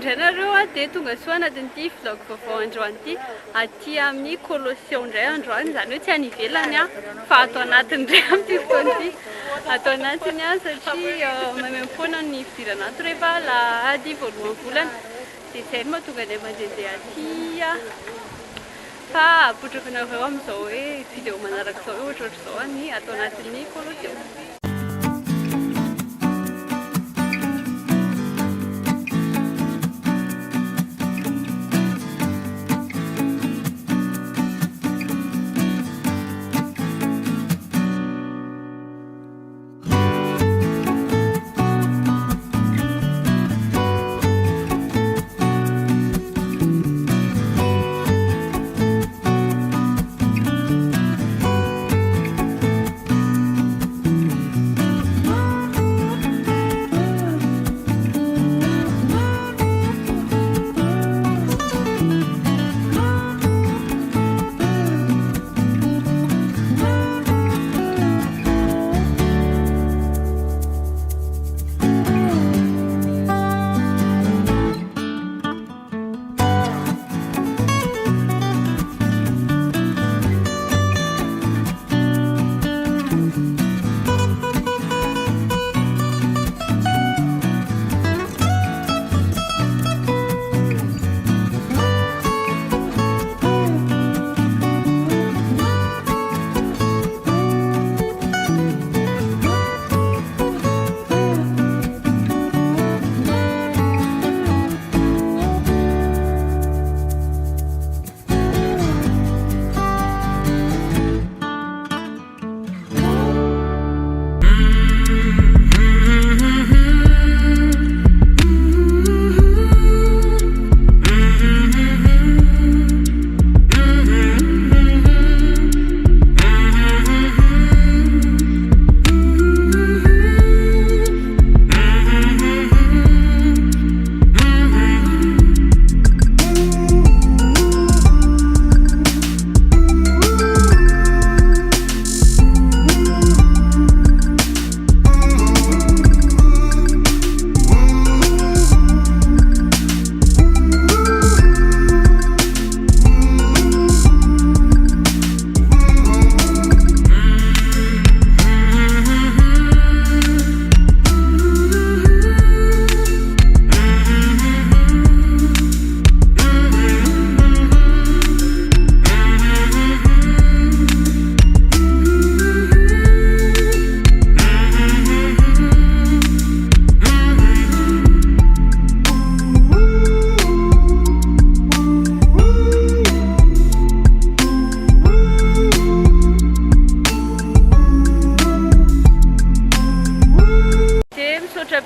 indray nareo dia tonga soa anatin'ity vlog vaovao androany ity aty amin'ny Colosseum indray androany izany hoe tsy any ivelany fa ato anatiny indray amin'ity fotoana ity ato anatiny satria mamempoana ny fidirana ato rehefa alahady voalohan'ny volana dia izay no mahatonga anay mandehandeha aty fa apotrako anareo amin'izao hoe vidéo manaraka izao hoe ohatrohatr'izao ny ato anatin'ny Colosseum.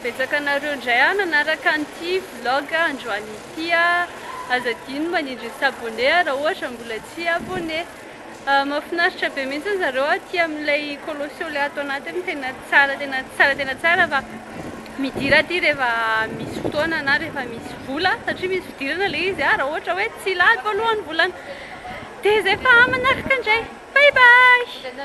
Betsaka nareo indray nanaraka an'ity vlog androany ity azadino manindry ny s'abonné raha ohatra mbola tsy abonné. Mahafinaritra be mihitsy zareo aty amin'ilay Colosseum ilay ato anatiny tena tsara fa midira aty rehefa misy fotoana na rehefa misy vola satria misy fidirana ilay izy raha ohatra hoe tsy lady voalohan'ny volana. Dia izay fa manaraka indray, bye bye.